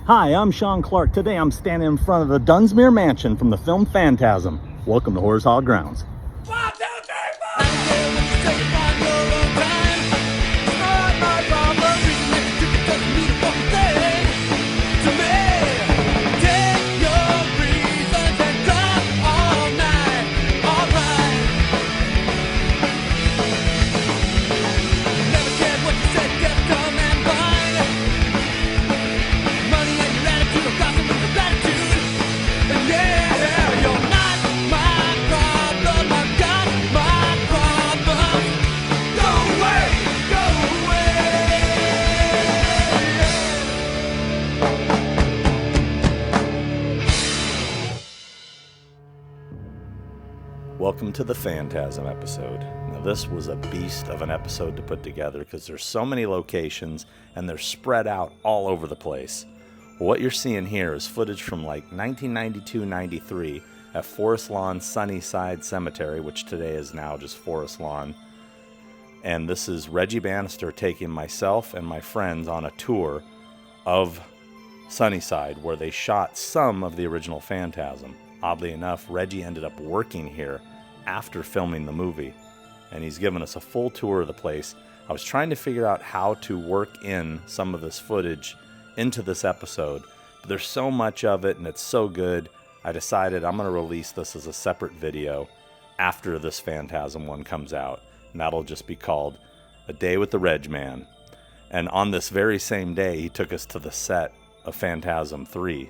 Hi, I'm Sean Clark. Today I'm standing in front of the Dunmere mansion from the film Phantasm. Welcome to Horror's Hallowed Grounds. Welcome to the Phantasm episode. Now this was a beast of an episode to put together because there's so many locations and they're spread out all over the place. Well, what you're seeing here is footage from like 1992-93 at Forest Lawn Sunnyside Cemetery, which today is now just Forest Lawn. And this is Reggie Bannister taking myself and my friends on a tour of Sunnyside where they shot some of the original Phantasm. Oddly enough, Reggie ended up working here after filming the movie, and he's given us a full tour of the place. I was trying to figure out how to work in some of this footage into this episode, but there's so much of it and it's so good, I decided I'm going to release this as a separate video after this Phantasm one comes out, and that'll just be called A Day with the Reg Man. And on this very same day, he took us to the set of Phantasm 3,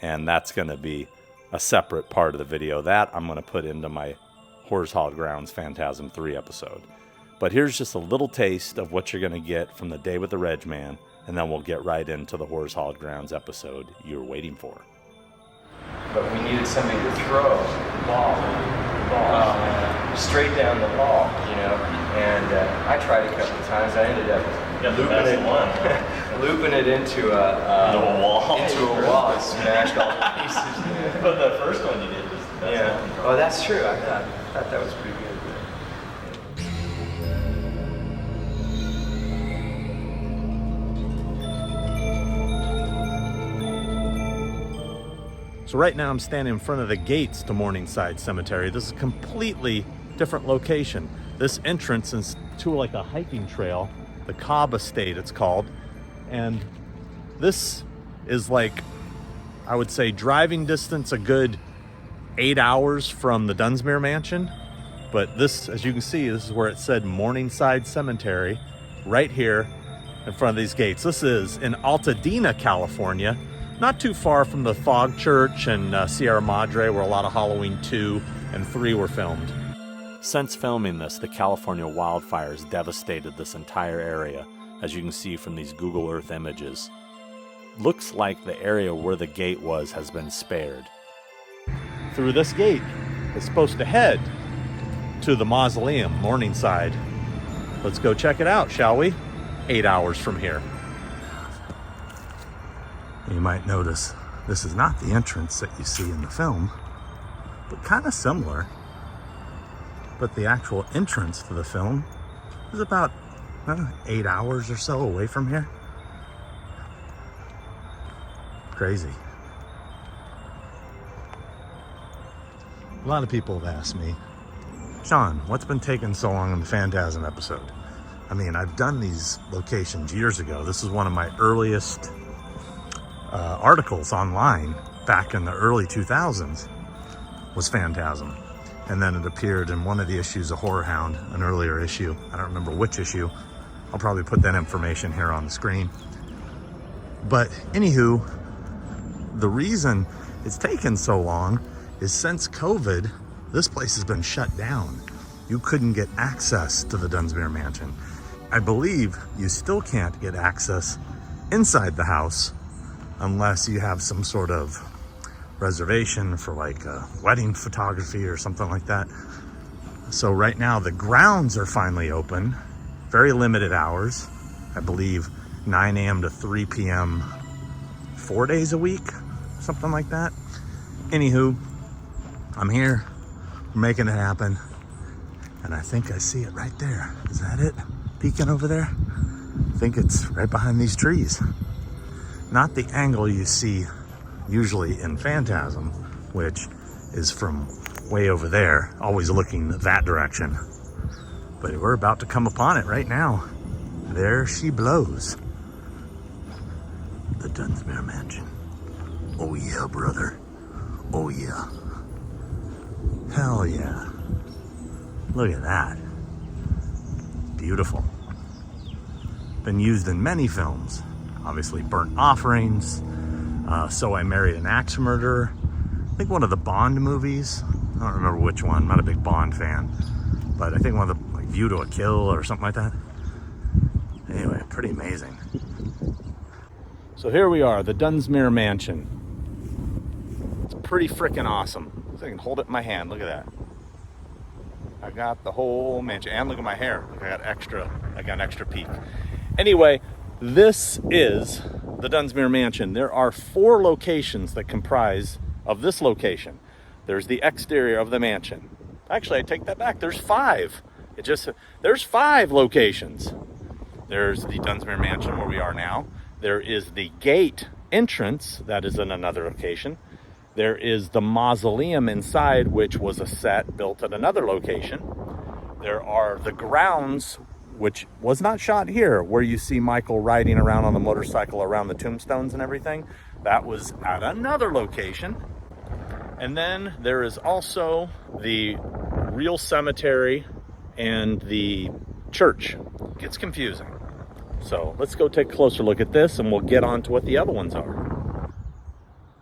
and that's going to be a separate part of the video that I'm going to put into my Horror's Hallowed Grounds Phantasm 3 episode. But here's just a little taste of what you're going to get from the Day with the Reg Man, and then we'll get right into the Horror's Hallowed Grounds episode you're waiting for. But we needed somebody to throw the ball straight down the hall, you know. And I tried a couple of times. I ended up looping it into a wall. And smashed all the pieces. But the first one you did was the best one. Oh, that's true. I thought that was pretty good. So right now I'm standing in front of the gates to Morningside Cemetery. This is a completely different location. This entrance is to like a hiking trail, the Cobb Estate it's called. And this is like, I would say driving distance, a good 8 hours from the Dunmere mansion. But this, as you can see, this is where it said Morningside Cemetery, right here in front of these gates. This is in Altadena, California, not too far from the Fog Church and Sierra Madre, where a lot of Halloween 2 and 3 were filmed. Since filming this, the California wildfires devastated this entire area, as you can see from these Google Earth images. Looks like the area where the gate was has been spared. Through this gate, it's supposed to head to the Mausoleum, Morningside. Let's go check it out, shall we? 8 hours from here. You might notice this is not the entrance that you see in the film, but kind of similar. But the actual entrance to the film is about 8 hours or so away from here. Crazy. A lot of people have asked me, Sean, what's been taking so long in the Phantasm episode? I mean, I've done these locations years ago. This is one of my earliest articles online back in the early 2000s was Phantasm. And then it appeared in one of the issues of Horror Hound, an earlier issue. I don't remember which issue. I'll probably put that information here on the screen. But anywho, the reason it's taken so long is since COVID, this place has been shut down. You couldn't get access to the Dunmere mansion. I believe you still can't get access inside the house unless you have some sort of reservation for like wedding photography or something like that. So right now the grounds are finally open, very limited hours. I believe 9 a.m. to 3 p.m. 4 days a week, something like that. Anywho, I'm here, we're making it happen. And I think I see it right there. Is that it? Peeking over there? I think it's right behind these trees. Not the angle you see usually in Phantasm, which is from way over there, always looking that direction. But we're about to come upon it right now. There she blows. The Dunmere Mansion. Oh yeah, brother. Oh yeah. Hell yeah. Look at that. Beautiful. Been used in many films. Obviously Burnt Offerings, So I Married an Axe Murderer. I think one of the Bond movies. I don't remember which one. I'm not a big Bond fan. But I think one of the, like, View to a Kill or something like that. Anyway, pretty amazing. So here we are, the Dunmere Mansion. It's pretty freaking awesome. So I can hold it in my hand. Look at that. I got the whole mansion. And look at my hair. Look, I got an extra peek. Anyway, this is the Dunmere Mansion. There are 4 locations that comprise of this location. There's the exterior of the mansion. Actually, I take that back. There's 5. There's 5 locations. There's the Dunmere Mansion where we are now. There is the gate entrance, that is in another location. There is the mausoleum inside, which was a set built at another location. There are the grounds, which was not shot here, where you see Michael riding around on the motorcycle around the tombstones and everything. That was at another location. And then there is also the real cemetery and the church. It gets confusing. So let's go take a closer look at this and we'll get on to what the other ones are.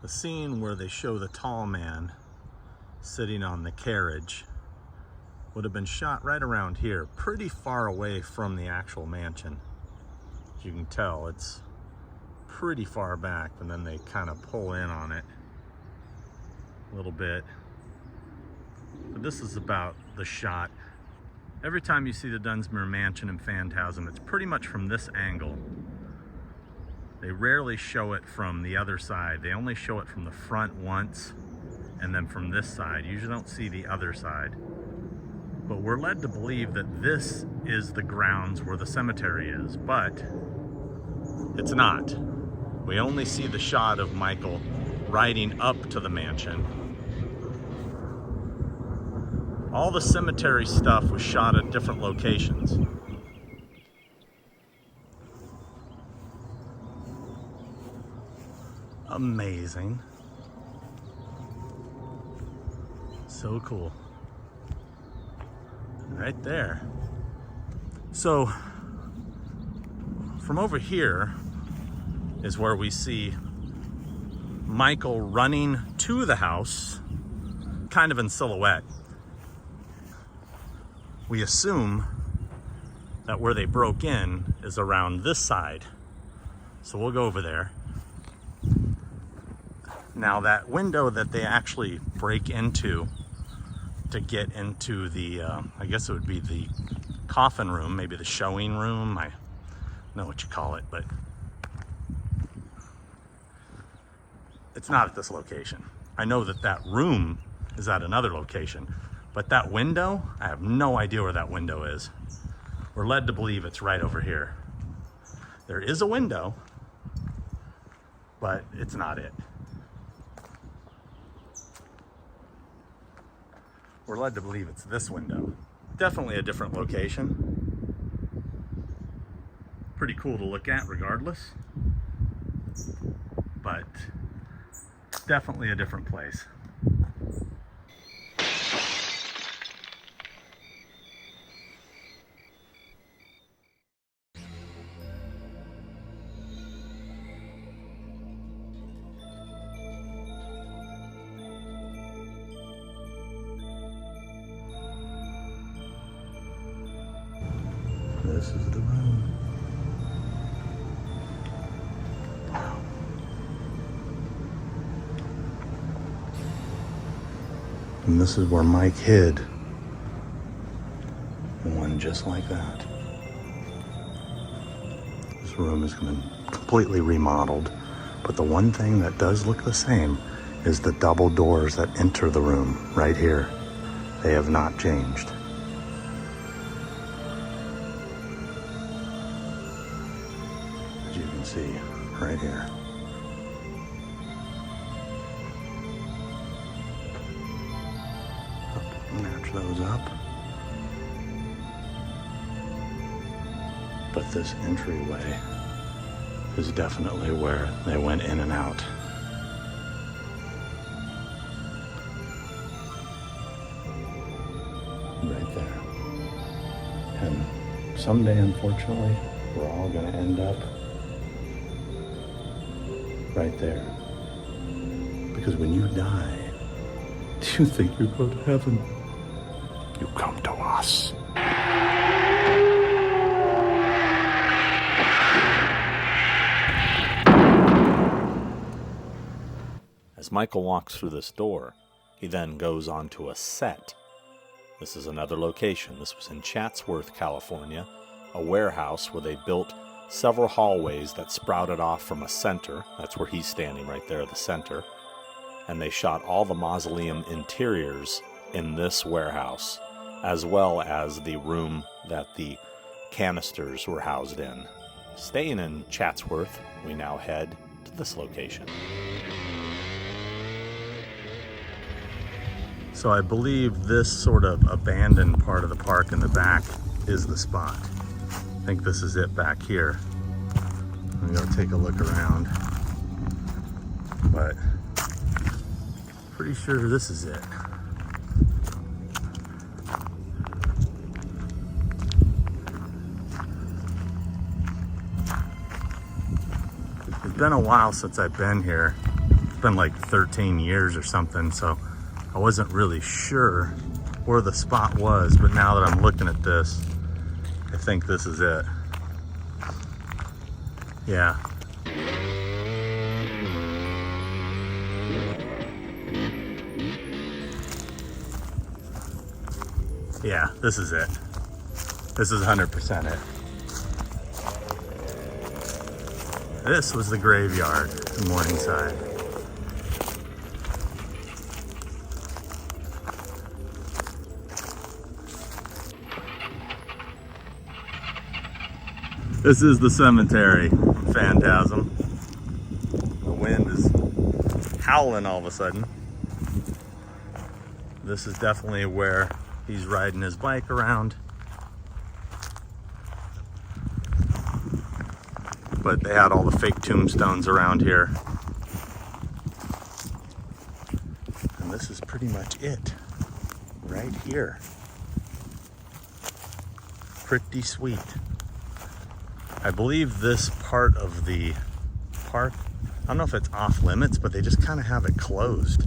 The scene where they show the tall man sitting on the carriage would have been shot right around here, pretty far away from the actual mansion. As you can tell, it's pretty far back, and then they kind of pull in on it a little bit. But this is about the shot. Every time you see the Dunmere Mansion in Phantasm, it's pretty much from this angle. They rarely show it from the other side. They only show it from the front once, and then from this side. You usually don't see the other side. But we're led to believe that this is the grounds where the cemetery is, but it's not. We only see the shot of Michael riding up to the mansion. All the cemetery stuff was shot at different locations. Amazing. So cool. Right there. So from over here is where we see Michael running to the house, kind of in silhouette. We assume that where they broke in is around this side. So we'll go over there. Now that window that they actually break into to get into the, I guess it would be the coffin room, maybe the showing room. I don't know what you call it, but it's not at this location. I know that that room is at another location, but that window, I have no idea where that window is. We're led to believe it's right over here. There is a window, but it's not it. We're led to believe it's this window. Definitely a different location. Pretty cool to look at regardless, but definitely a different place. This is the room. Wow. And this is where Mike hid. One just like that. This room is going to be completely remodeled, but the one thing that does look the same is the double doors that enter the room right here. They have not changed. As you can see right here. those up. But this entryway is definitely where they went in and out. Right there. And someday, unfortunately, we're all going to end up right there. Because when you die, do you think you go to heaven? You come to us. As Michael walks through this door, he then goes onto a set. This is another location. This was in Chatsworth, California, a warehouse where they built several hallways that sprouted off from a center. That's where he's standing right there, the center. And they shot all the mausoleum interiors in this warehouse, as well as the room that the canisters were housed in. Staying in Chatsworth, we now head to this location. So I believe this sort of abandoned part of the park in the back is the spot. I think this is it back here. I'm gonna take a look around, but pretty sure this is it. It's been a while since I've been here. It's been like 13 years or something, so I wasn't really sure where the spot was, but now that I'm looking at this, I think this is it. Yeah. Yeah, this is it. This is 100% it. This was the graveyard in Morningside. This is the cemetery from Phantasm. The wind is howling all of a sudden. This is definitely where he's riding his bike around. But they had all the fake tombstones around here. And this is pretty much it. Right here. Pretty sweet. I believe this part of the park, I don't know if it's off limits, but they just kind of have it closed.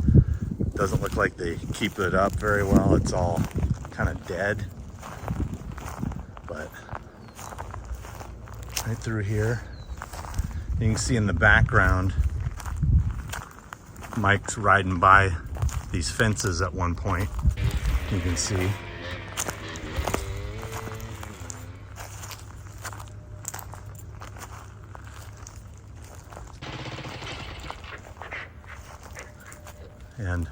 It doesn't look like they keep it up very well. It's all kind of dead. But right through here, you can see in the background, Mike's riding by these fences at one point. You can see. And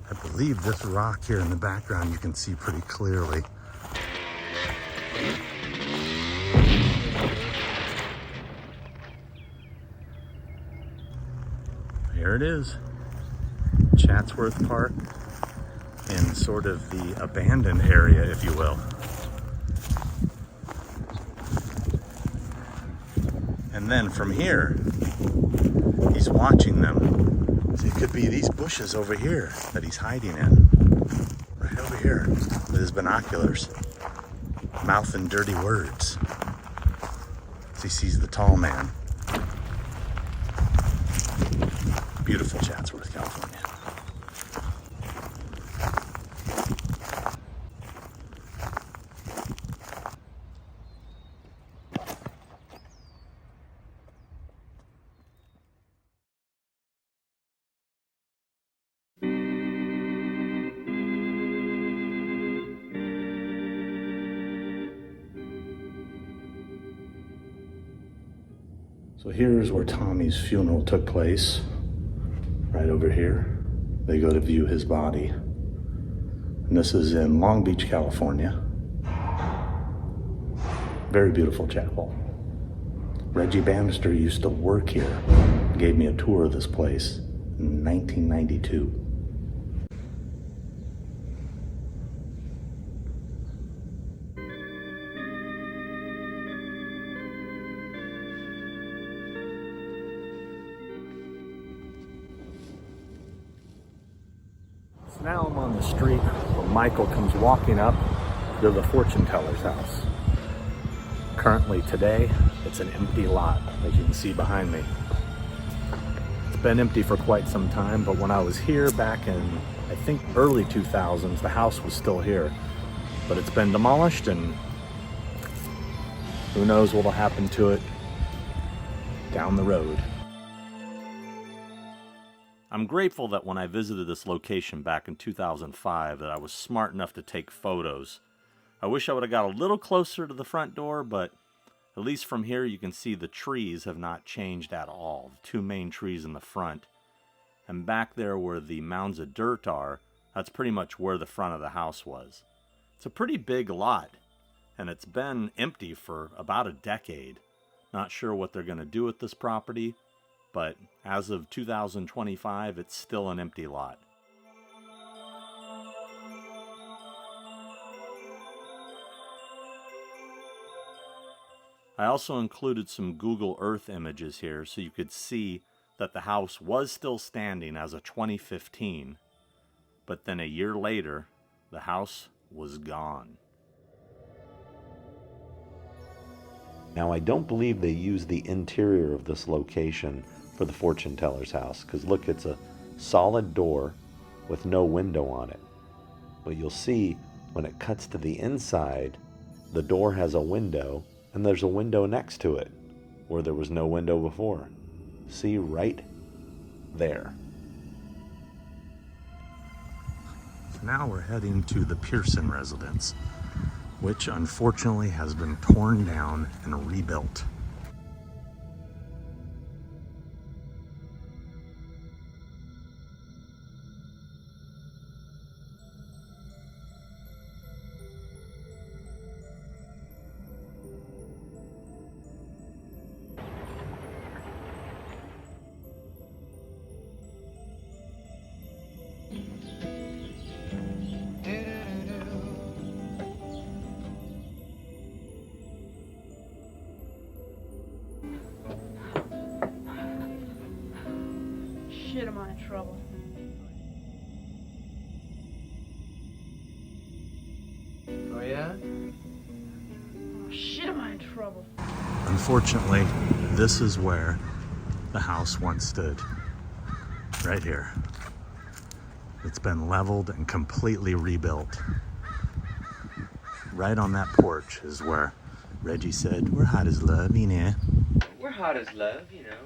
I believe this rock here in the background you can see pretty clearly. Here it is, Chatsworth Park, in sort of the abandoned area, if you will. And then from here, he's watching them. So it could be these bushes over here that he's hiding in. Right over here with his binoculars, mouthing dirty words. As he sees the tall man. Beautiful Chatsworth, California. So here's where Tommy's funeral took place. Right over here, they go to view his body. And this is in Long Beach, California. Very beautiful chapel. Reggie Bannister used to work here. Gave me a tour of this place in 1992. Now I'm on the street where Michael comes walking up to the fortune teller's house. Currently today, it's an empty lot, as you can see behind me. It's been empty for quite some time, but when I was here back in, I think, early 2000s, the house was still here. But it's been demolished, and who knows what'll happen to it down the road. I'm grateful that when I visited this location back in 2005 that I was smart enough to take photos. I wish I would have got a little closer to the front door, but at least from here you can see the trees have not changed at all. The two main trees in the front. And back there where the mounds of dirt are, that's pretty much where the front of the house was. It's a pretty big lot, and it's been empty for about a decade. Not sure what they're going to do with this property, but as of 2025, it's still an empty lot. I also included some Google Earth images here so you could see that the house was still standing as of 2015, but then a year later, the house was gone. Now, I don't believe they used the interior of this location for the fortune teller's house, because look, it's a solid door with no window on it. But you'll see when it cuts to the inside, the door has a window, and there's a window next to it where there was no window before. See right there. So now we're heading to the Pearson residence, which unfortunately has been torn down and rebuilt. Shit, am I in trouble? Oh yeah? Oh, shit, am I in trouble? Unfortunately, this is where the house once stood. Right here. It's been leveled and completely rebuilt. Right on that porch is where Reggie said, "We're hot as love, you know." We're hot as love, you know.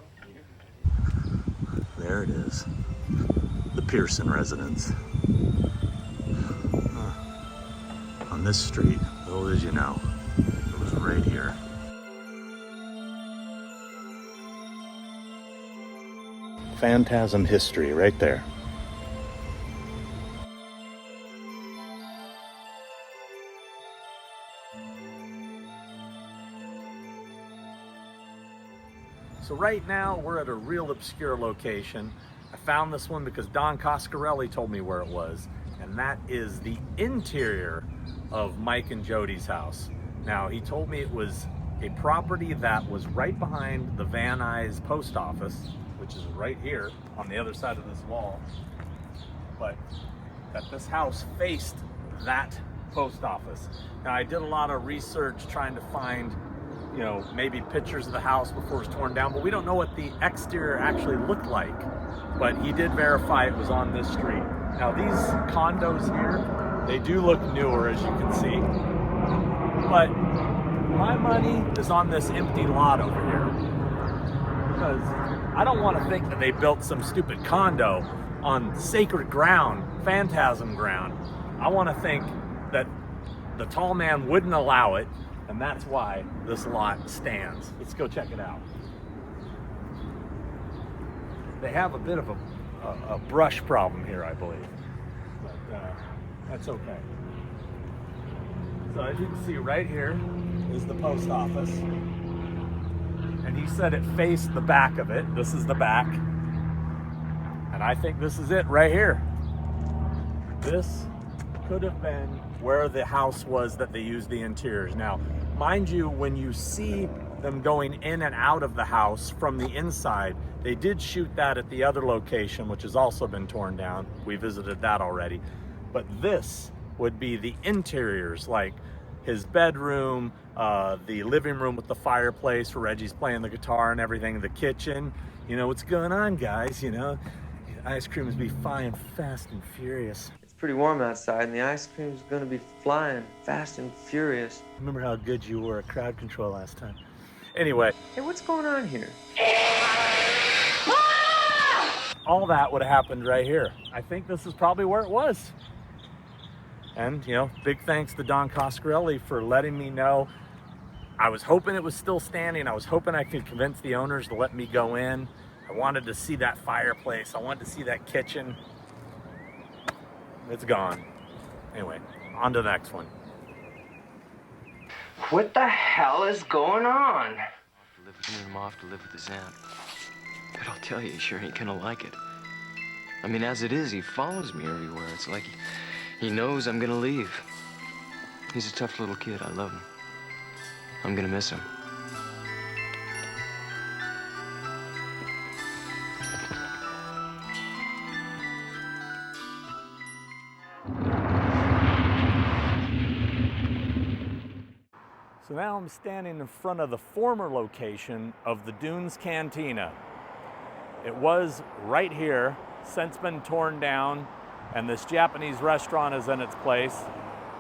There it is. The Pearson residence. On this street, little as you know, it was right here. Phantasm history right there. So right now we're at a real obscure location. I found this one because Don Coscarelli told me where it was, and that is the interior of Mike and Jody's house. Now, he told me it was a property that was right behind the Van Nuys post office, which is right here on the other side of this wall, but that this house faced that post office. Now, I did a lot of research trying to find, you know, maybe pictures of the house before it was torn down, but we don't know what the exterior actually looked like. But he did verify it was on this street. Now, these condos here, they do look newer, as you can see. But my money is on this empty lot over here, because I don't want to think that they built some stupid condo on sacred ground, Phantasm ground. I want to think that the tall man wouldn't allow it, and that's why this lot stands. Let's go check it out. They have a bit of a brush problem here, I believe, but that's okay. So as you can see right here is the post office, and he said it faced the back of it. This is the back, and I think this is it right here. This could have been where the house was that they used the interiors. Now, mind you, when you see them going in and out of the house from the inside. They did shoot that at the other location, which has also been torn down. We visited that already. But this would be the interiors, like his bedroom, the living room with the fireplace where Reggie's playing the guitar and everything, the kitchen. You know what's going on, guys, you know? Ice cream is be flying fast and furious. It's pretty warm outside, and the ice cream's gonna be flying fast and furious. Remember how good you were at crowd control last time? Anyway. Hey, what's going on here? All that would have happened right here. I think this is probably where it was. And, you know, big thanks to Don Coscarelli for letting me know. I was hoping it was still standing. I was hoping I could convince the owners to let me go in. I wanted to see that fireplace. I wanted to see that kitchen. It's gone. Anyway, on to the next one. What the hell is going on? I'm off to live with his aunt. But I'll tell you, he sure ain't gonna like it. I mean, as it is, he follows me everywhere. It's like he knows I'm gonna leave. He's a tough little kid. I love him. I'm gonna miss him. So now I'm standing in front of the former location of the Dunes Cantina. It was right here, since been torn down, and this Japanese restaurant is in its place.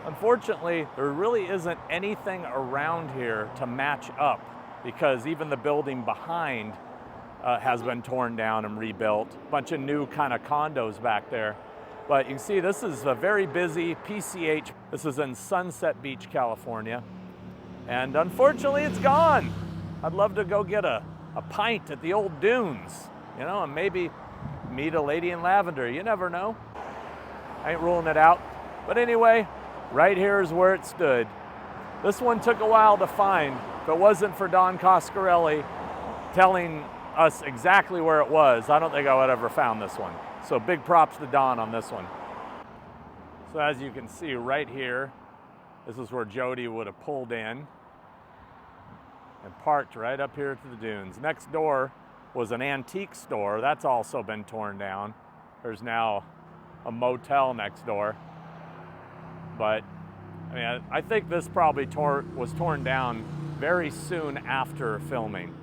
Unfortunately, there really isn't anything around here to match up because even the building behind has been torn down and rebuilt. A bunch of new kind of condos back there. But you can see this is a very busy PCH. This is in Sunset Beach, California. And unfortunately, it's gone. I'd love to go get a pint at the old Dunes, you know, and maybe meet a lady in lavender. You never know. I ain't ruling it out. But anyway, right here is where it stood. This one took a while to find. If it wasn't for Don Coscarelli telling us exactly where it was, I don't think I would have ever found this one. So big props to Don on this one. So as you can see right here, this is where Jody would have pulled in and parked right up here to the Dunes. Next door was an antique store. That's also been torn down. There's now a motel next door. But I mean, I think this probably was torn down very soon after filming.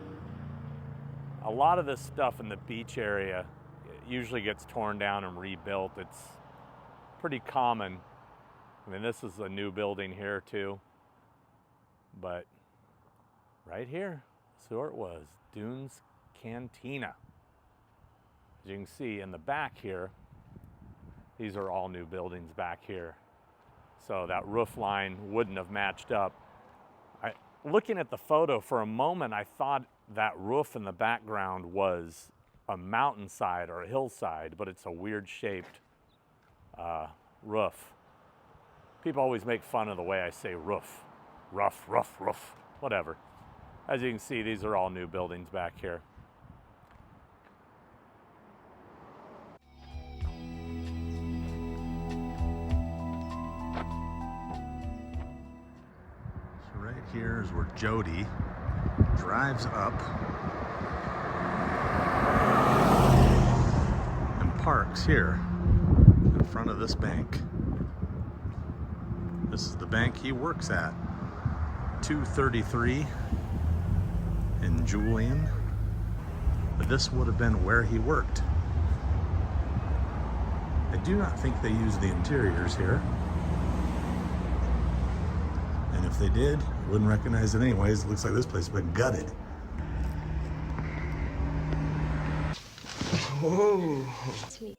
A lot of this stuff in the beach area usually gets torn down and rebuilt. It's pretty common. I mean, this is a new building here too. But right here, that's where it was, Dunes Cantina. As you can see in the back here, these are all new buildings back here. So that roof line wouldn't have matched up. Looking at the photo for a moment, I thought that roof in the background was a mountainside or a hillside, but it's a weird shaped roof. People always make fun of the way I say roof. Rough, whatever. As you can see, these are all new buildings back here. Here is where Jody drives up and parks here in front of this bank. This is the bank he works at, 233 in Julian. But this would have been where he worked. I do not think they use the interiors here. And if they did, I wouldn't recognize it anyways. It looks like this place has been gutted. Whoa. Sweet.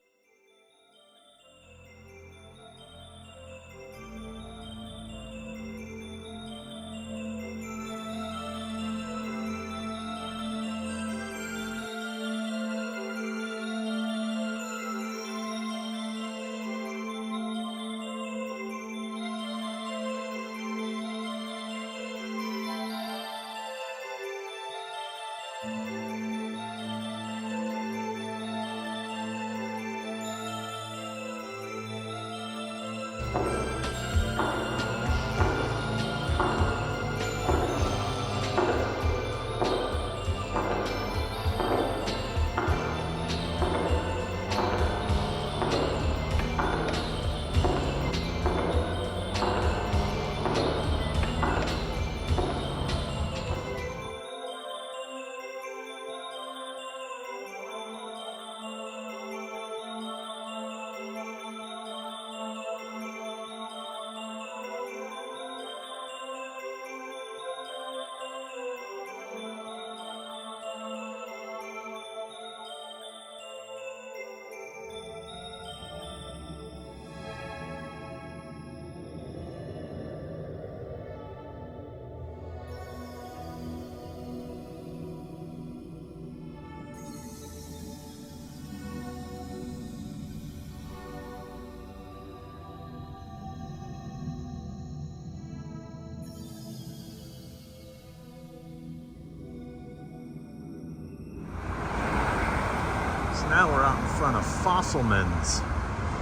Now we're out in front of Fossilman's.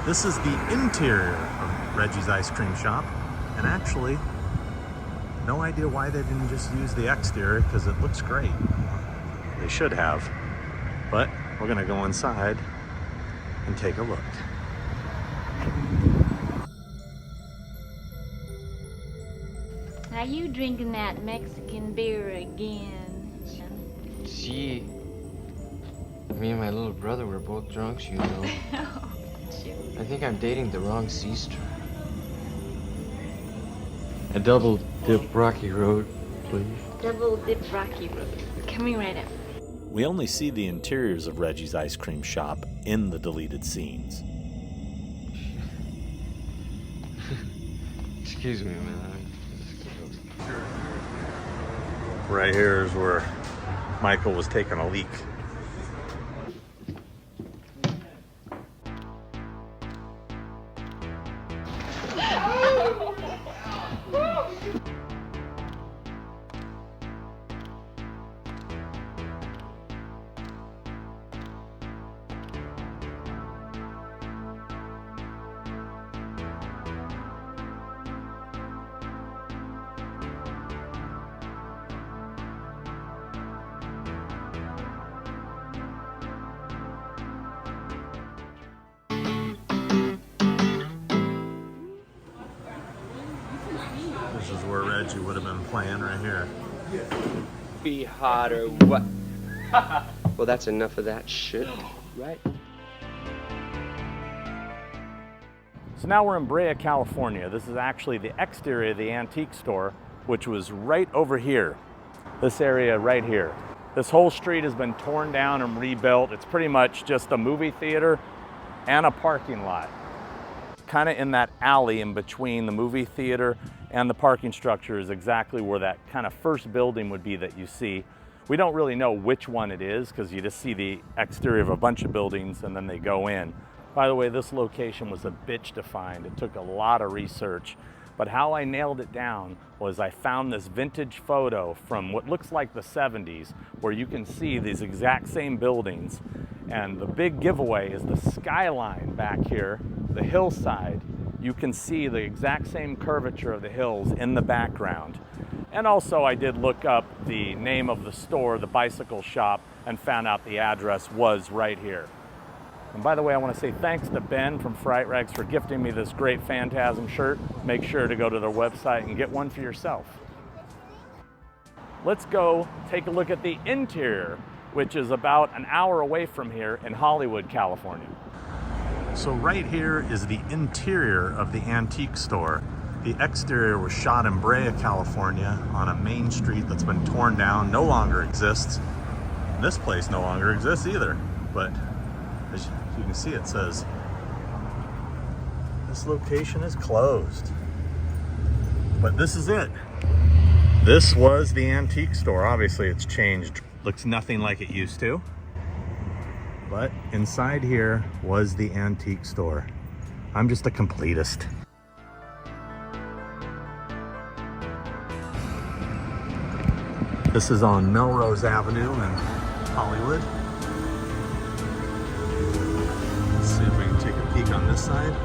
This is the interior of Reggie's Ice Cream Shop. And actually, no idea why they didn't just use the exterior, because it looks great. They should have. But we're gonna go inside and take a look. Are you drinking that Mexican beer again? See, me and my little brother were both drunks, you know. I think I'm dating the wrong sister. A double dip Rocky Road, please. Double dip Rocky Road. Coming right up. We only see the interiors of Reggie's Ice Cream Shop in the deleted scenes. Excuse me, man. Right here is where Michael was taking a leak. This is where Reggie would have been playing right here. Be hot or what? Well, that's enough of that shit, right? So now we're in Brea, California. This is actually the exterior of the antique store, which was right over here. This area right here. This whole street has been torn down and rebuilt. It's pretty much just a movie theater and a parking lot. Kind of in that alley in between the movie theater and the parking structure is exactly where that kind of first building would be that you see. We don't really know which one it is because you just see the exterior of a bunch of buildings and then they go in. By the way, this location was a bitch to find. It took a lot of research, but how I nailed it down was I found this vintage photo from what looks like the 70s where you can see these exact same buildings. And the big giveaway is the skyline back here, the hillside. You can see the exact same curvature of the hills in the background. And also I did look up the name of the store, the bicycle shop, and found out the address was right here. And by the way, I want to say thanks to Ben from Fright Rags for gifting me this great Phantasm shirt. Make sure to go to their website and get one for yourself. Let's go take a look at the interior, which is about an hour away from here in Hallowed, California. So right here is the interior of the antique store. The exterior was shot in Brea, California on a main street that's been torn down, no longer exists. And this place no longer exists either, but as you can see, it says this location is closed. But this is it. This was the antique store. Obviously it's changed. Looks nothing like it used to. But inside here was the antique store. I'm just a completist. This is on Melrose Avenue in Hollywood. Let's see if we can take a peek on this side.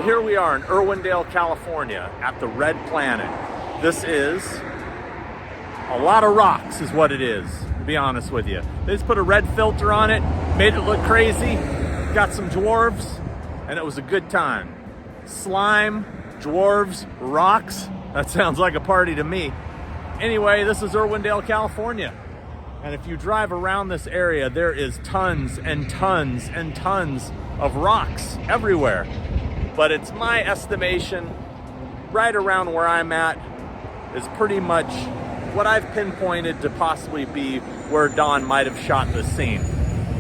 Here we are in Irwindale, California at the Red Planet. This is a lot of rocks is what it is, to be honest with you. They just put a red filter on it, made it look crazy, got some dwarves, and it was a good time. Slime, dwarves, rocks, that sounds like a party to me. Anyway, this is Irwindale, California. And if you drive around this area, there is tons and tons and tons of rocks everywhere. But it's my estimation, right around where I'm at, is pretty much what I've pinpointed to possibly be where Don might have shot this scene.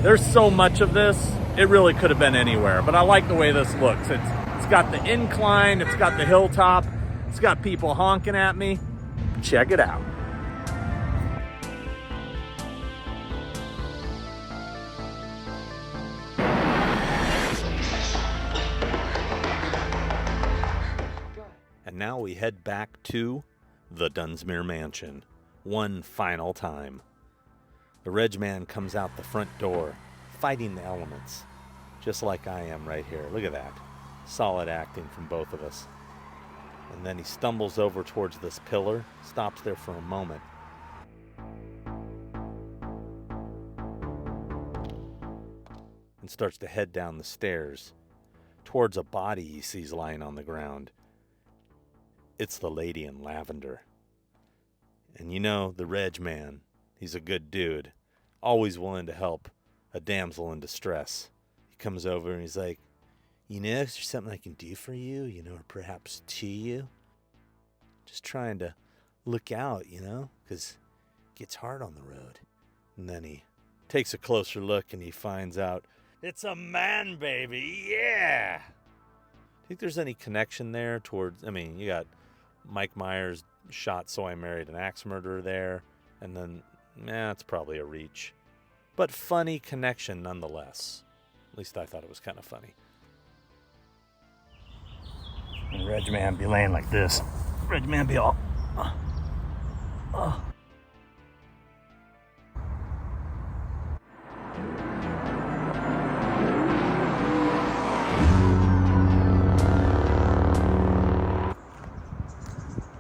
There's so much of this, it really could have been anywhere, but I like the way this looks. It's got the incline, it's got the hilltop, it's got people honking at me. Check it out. And now we head back to the Dunmere mansion, one final time. The Reg Man comes out the front door, fighting the elements, just like I am right here. Look at that. Solid acting from both of us. And then he stumbles over towards this pillar, stops there for a moment. And starts to head down the stairs towards a body he sees lying on the ground. It's the lady in lavender. And you know, the Reg Man, he's a good dude, always willing to help a damsel in distress. He comes over and he's like, you know, is there something I can do for you, you know, or perhaps to you? Just trying to look out, you know, because it gets hard on the road. And then he takes a closer look and he finds out, it's a man, baby, yeah! Think there's any connection there towards, I mean, you got Mike Myers shot So I Married an Axe Murderer there, and then, it's probably a reach. But funny connection nonetheless. At least I thought it was kind of funny. And Reg Man be laying like this. Reg Man be all,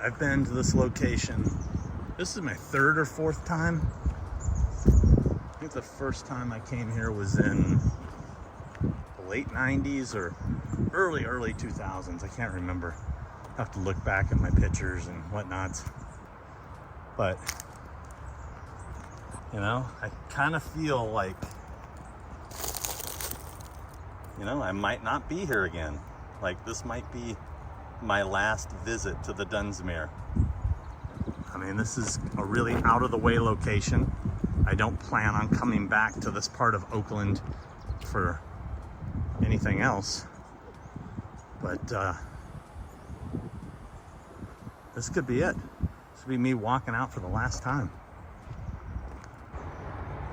I've been to this location. This is my third or fourth time. I think the first time I came here was in the late 90s or early 2000s. I can't remember. I have to look back at my pictures and whatnot. But, you know, I kind of feel like, you know, I might not be here again. Like, this might be my last visit to the Dunmere. I mean, this is a really out of the way location. I don't plan on coming back to this part of Oakland for anything else. But this could be it. This would be me walking out for the last time.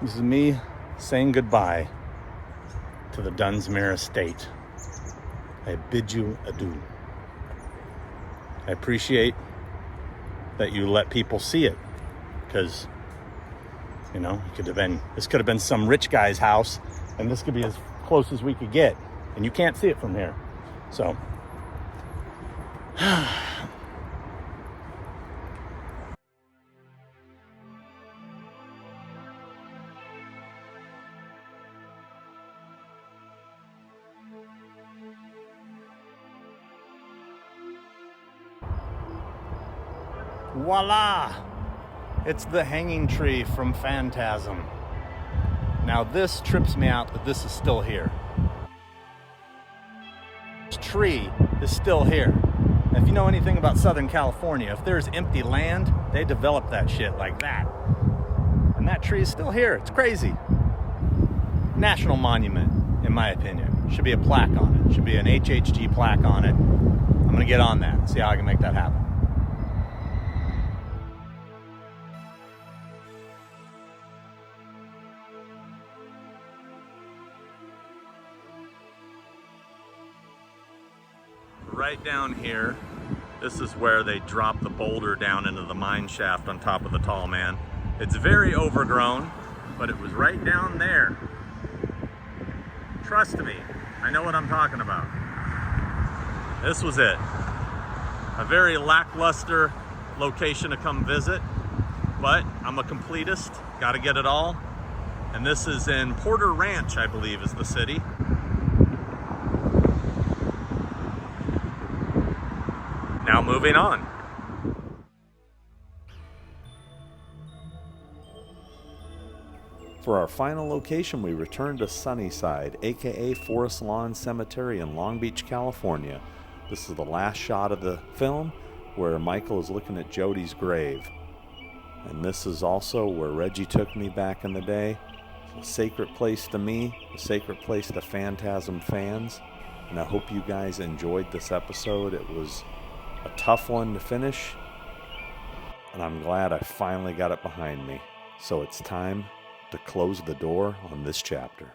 This is me saying goodbye to the Dunmere estate. I bid you adieu. I appreciate that you let people see it, because, you know, this could have been some rich guy's house, and this could be as close as we could get, and you can't see it from here. So, voila! It's the hanging tree from Phantasm. Now this trips me out that this is still here. This tree is still here. And if you know anything about Southern California, if there's empty land, they develop that shit like that. And that tree is still here. It's crazy. National monument, in my opinion. Should be a plaque on it. Should be an HHG plaque on it. I'm gonna get on that and see how I can make that happen. Right down here, this is where they drop the boulder down into the mine shaft on top of the Tall Man. It's very overgrown, but it was right down there. Trust me, I know what I'm talking about. This was it. A very lackluster location to come visit, but I'm a completist, gotta get it all. And this is in Porter Ranch, I believe is the city. Now moving on. For our final location, we return to Sunnyside, aka Forest Lawn Cemetery in Long Beach, California. This is the last shot of the film where Michael is looking at Jody's grave. And this is also where Reggie took me back in the day. a sacred place to me, a sacred place to Phantasm fans, and I hope you guys enjoyed this episode. It was a tough one to finish, and I'm glad I finally got it behind me. So it's time to close the door on this chapter.